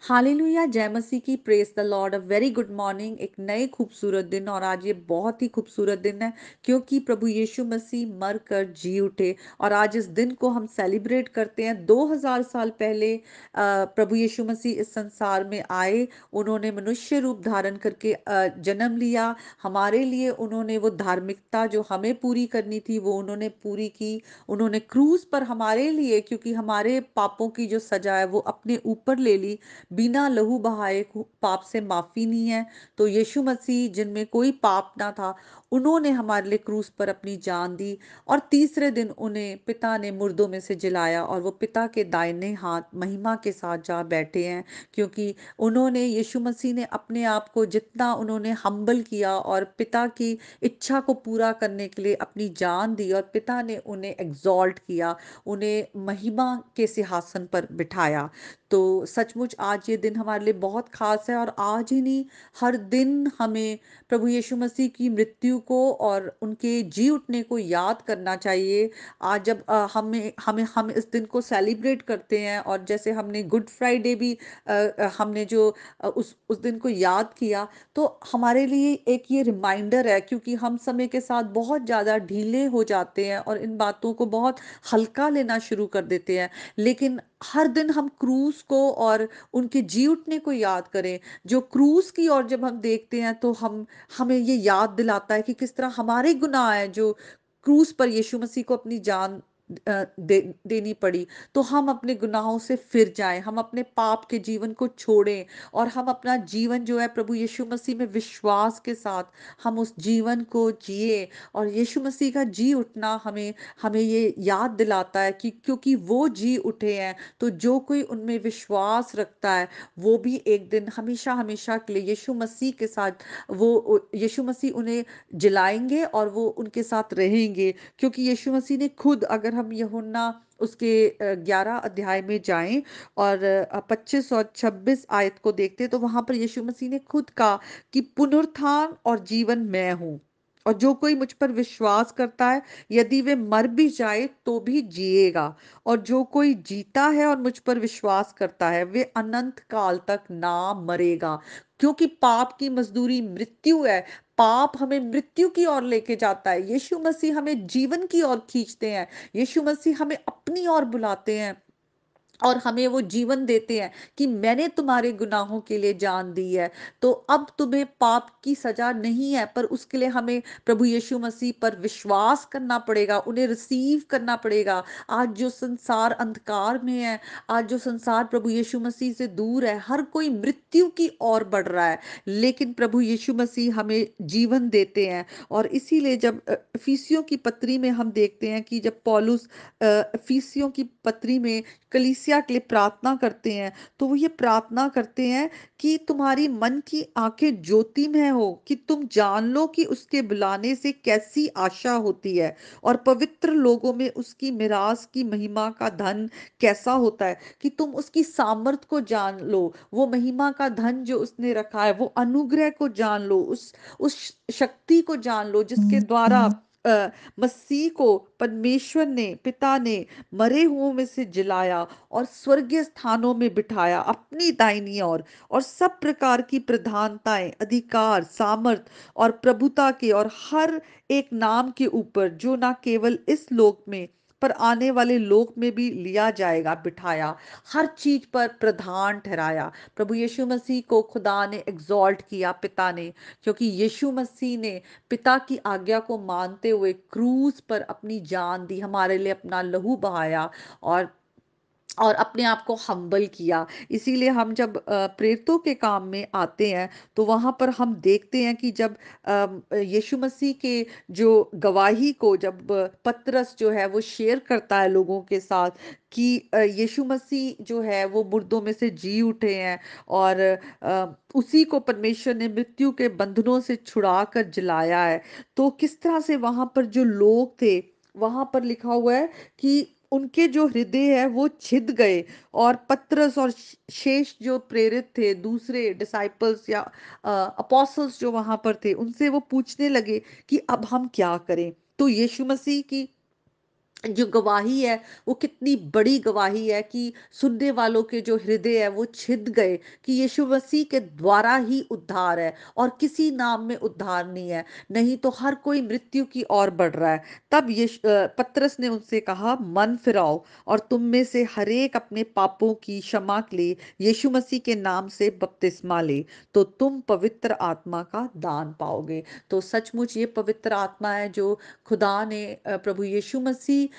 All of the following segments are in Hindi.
हालेलुया, जय मसीह की, praise the Lord. A very good morning. एक नए खूबसूरत दिन, और आज ये बहुत ही खूबसूरत दिन है क्योंकि प्रभु यीशु मसीह मर कर जी उठे। और आज इस दिन को हम सेलिब्रेट करते हैं। 2000 साल पहले प्रभु यीशु मसीह इस संसार में आए। उन्होंने मनुष्य रूप धारण करके जन्म लिया। हमारे लिए उन्होंने वो धार्मिकता जो हमें पूरी करनी थी वो उन्होंने पूरी की। उन्होंने क्रूस पर हमारे लिए, क्योंकि हमारे पापों की जो सजा है वो अपने ऊपर ले ली। बिना लहू बहाए पाप से माफी नहीं है। तो यीशु मसीह, जिनमें कोई पाप ना था, उन्होंने हमारे लिए क्रूस पर अपनी जान दी। और तीसरे दिन उन्हें पिता ने मुर्दों में से जिलाया, और वो पिता के दाहिने हाथ महिमा के साथ जा बैठे हैं। क्योंकि उन्होंने, यीशु मसीह ने अपने आप को जितना उन्होंने हम्बल किया और पिता की इच्छा को पूरा करने के लिए अपनी जान दी, और पिता ने उन्हें एग्जॉल्ट किया, उन्हें महिमा के सिंहासन पर बिठाया। तो सचमुच आज ये दिन हमारे लिए बहुत खास है। और आज ही नहीं, हर दिन हमें प्रभु यीशु मसीह की मृत्यु को और उनके जी उठने को याद करना चाहिए। आज जब हम इस दिन को सेलिब्रेट करते हैं, और जैसे हमने गुड फ्राइडे भी हमने जो उस दिन को याद किया, तो हमारे लिए एक ये रिमाइंडर है, क्योंकि हम समय के साथ बहुत ज़्यादा ढीले हो जाते हैं और इन बातों को बहुत हल्का लेना शुरू कर देते हैं। लेकिन हर दिन हम क्रूस को और उनके जी उठने को याद करें। जो क्रूस की ओर जब हम देखते हैं तो हमें ये याद दिलाता है कि किस तरह हमारे गुनाह हैं जो क्रूस पर यीशु मसीह को अपनी जान देनी पड़ी। तो हम अपने गुनाहों से फिर जाएं, हम अपने पाप के जीवन को छोड़ें, और हम अपना जीवन जो है प्रभु यीशु मसीह में विश्वास के साथ हम उस जीवन को जिए। और यीशु मसीह का जी उठना हमें हमें ये याद दिलाता है कि क्योंकि वो जी उठे हैं, तो जो कोई उनमें विश्वास रखता है वो भी एक दिन हमेशा हमेशा के लिए यीशु मसीह के साथ, यीशु मसीह उन्हें जिलाएंगे और वो उनके साथ रहेंगे। क्योंकि यीशु मसीह ने खुद, अगर हम यूहन्ना उसके 11 अध्याय में जाएं और 25 और 26 आयत को देखते, तो वहां पर यीशु मसीह ने खुद कहा कि पुनरुत्थान और जीवन मैं हूं, और जो कोई मुझ पर विश्वास करता है, यदि वे मर भी जाए तो भी जिएगा। और जो कोई जीता है और मुझ पर विश्वास करता है, वे अनंत काल तक ना मरेगा। क्योंकि पाप की मजदूरी मृत्यु है। पाप हमें मृत्यु की ओर लेके जाता है, यीशु मसीह हमें जीवन की ओर खींचते हैं। यीशु मसीह हमें अपनी ओर बुलाते हैं और हमें वो जीवन देते हैं कि मैंने तुम्हारे गुनाहों के लिए जान दी है। तो अब तुम्हें पाप की सजा नहीं है, पर उसके लिए हमें प्रभु यीशु मसीह पर विश्वास करना पड़ेगा, उन्हें रिसीव करना पड़ेगा। आज जो संसार अंधकार में है, आज जो संसार प्रभु यीशु मसीह से दूर है, हर कोई मृत्यु की ओर बढ़ रहा है, लेकिन प्रभु यीशु मसीह हमें जीवन देते हैं। और इसीलिए जब इफिसियों की पत्री में हम देखते हैं कि जब पौलुस इफिसियों की पत्री में कलीसिया के लिए प्रार्थना करते हैं, तो वो ये प्रार्थना करते हैं कि तुम्हारी मन की आंखें ज्योतिमय हो, कि तुम जान लो कि उसके बुलाने से कैसी आशा होती है, और पवित्र लोगों में उसकी मिरास की महिमा का धन कैसा होता है। कि तुम उसकी सामर्थ को जान लो, वो महिमा का धन जो उसने रखा है, वो अनुग्रह को जान लो, उस शक्ति को जान लो जिसके द्वारा मसीह को परमेश्वर ने, पिता ने मरे हुओं में से जिलाया और स्वर्गीय स्थानों में बिठाया अपनी दाहिनी ओर। और सब प्रकार की प्रधानताएं, अधिकार, सामर्थ और प्रभुता के और हर एक नाम के ऊपर, जो ना केवल इस लोक में पर आने वाले लोक में भी लिया जाएगा, बिठाया। हर चीज पर प्रधान ठहराया। प्रभु यीशु मसीह को खुदा ने एग्जॉल्ट किया, पिता ने, क्योंकि यीशु मसीह ने पिता की आज्ञा को मानते हुए क्रूस पर अपनी जान दी, हमारे लिए अपना लहू बहाया, और अपने आप को हम्बल किया। इसीलिए हम जब प्रेरितों के काम में आते हैं, तो वहां पर हम देखते हैं कि जब यीशु मसीह के जो गवाही को जब पतरस जो है वो शेयर करता है लोगों के साथ कि यीशु मसीह जो है वो मुर्दों में से जी उठे हैं, और उसी को परमेश्वर ने मृत्यु के बंधनों से छुड़ा कर जिलाया है। तो किस तरह से वहां पर जो लोग थे, वहां पर लिखा हुआ है कि उनके जो हृदय है वो छिद गए, और पतरस और शेष जो प्रेरित थे, दूसरे डिसाइपल्स या अपोस्टल्स जो वहां पर थे, उनसे वो पूछने लगे कि अब हम क्या करें। तो यीशु मसीह की जो गवाही है वो कितनी बड़ी गवाही है कि सुनने वालों के जो हृदय है वो छिद गए कि यीशु मसीह के द्वारा ही उद्धार है और किसी नाम में उद्धार नहीं है, नहीं तो हर कोई मृत्यु की ओर बढ़ रहा है। तब पतरस ने उनसे कहा, मन फिराओ और तुम में से हरेक अपने पापों की क्षमा के लिए यीशु मसीह के नाम से बपतिस्मा ले, तो तुम पवित्र आत्मा का दान पाओगे। तो सचमुच ये पवित्र आत्मा है जो खुदा ने प्रभु यीशु मसीह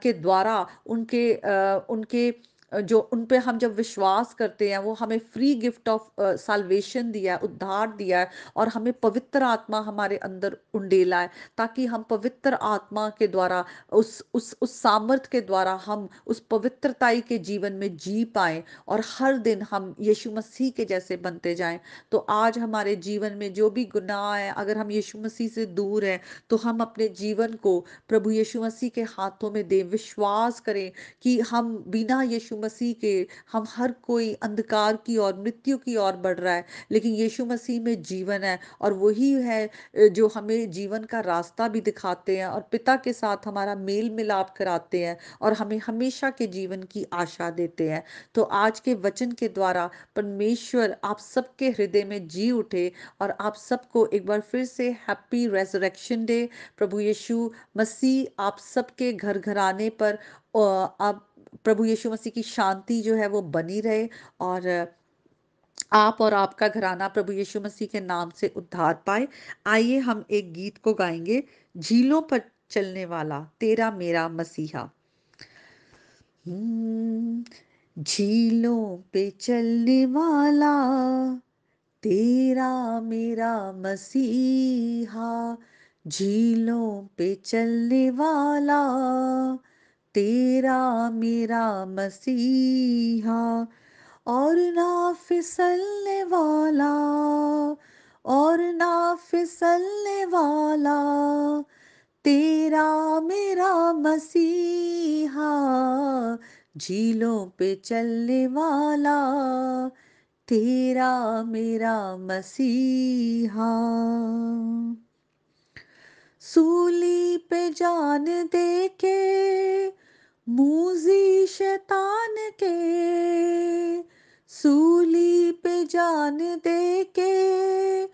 के द्वारा उनके जो उन पे हम जब विश्वास करते हैं वो हमें फ्री गिफ्ट ऑफ साल्वेशन दिया है, उद्धार दिया है और हमें पवित्र आत्मा हमारे अंदर उंडेला है ताकि हम पवित्र आत्मा के द्वारा उस सामर्थ के द्वारा हम उस पवित्रताई के जीवन में जी पाए और हर दिन हम यीशु मसीह के जैसे बनते जाएं। तो आज हमारे जीवन में जो भी गुनाह है, अगर हम यीशु मसीह से दूर हैं तो हम अपने जीवन को प्रभु यीशु मसीह के हाथों में दें, विश्वास करें कि हम बिना यीशु मसीह के हम हर कोई अंधकार की ओर, मृत्यु की ओर बढ़ रहा है, लेकिन यीशु मसीह में जीवन है और वही है जो हमें जीवन का रास्ता भी दिखाते हैं और पिता के साथ हमारा मेल मिलाप कराते हैं और हमें हमेशा के जीवन की आशा देते हैं। तो आज के वचन के द्वारा परमेश्वर आप सबके हृदय में जी उठे और आप सबको एक बार फिर से हैप्पी रेजरेक्शन डे। प्रभु यीशु मसीह आप सबके घर घराने पर आप प्रभु यीशु मसीह की शांति जो है वो बनी रहे और आप और आपका घराना प्रभु यीशु मसीह के नाम से उद्धार पाए। आइए हम एक गीत को गाएंगे, झीलों पर चलने वाला तेरा मेरा मसीहा। हम्म, झीलों पे चलने वाला तेरा मेरा मसीहा, झीलों पे चलने वाला तेरा मेरा मसीहा, और ना फिसलने वाला, और ना फिसलने वाला तेरा मेरा मसीहा, झीलों पे चलने वाला तेरा मेरा मसीहा। सूली पे जान दे के मूजी शैतान के, सूली पे जान दे के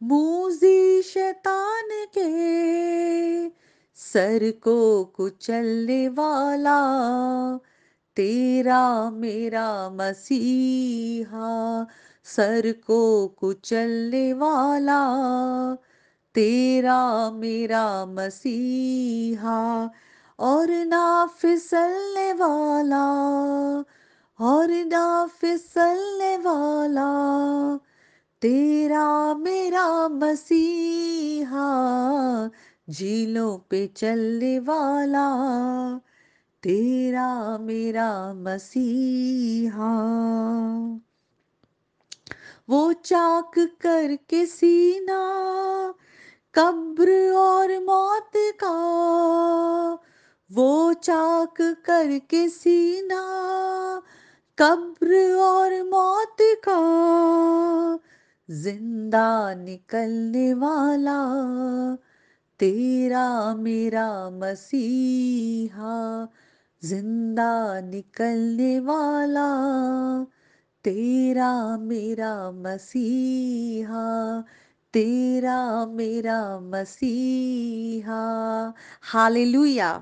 मूजी शैतान के, सर को कुचलने वाला तेरा मेरा मसीहा, सर को कुचलने वाला तेरा मेरा मसीहा, और ना फिसलने वाला, और ना फिसलने वाला तेरा मेरा मसीहा, झीलों पे चलने वाला तेरा मेरा मसीहा। वो चाक करके सीना कब्र और मौत का, वो चाक करके सीना कब्र और मौत का, जिंदा निकलने वाला तेरा मेरा मसीहा, जिंदा निकलने वाला तेरा मेरा मसीहा, तेरा मेरा मसीहा। हालेलुया।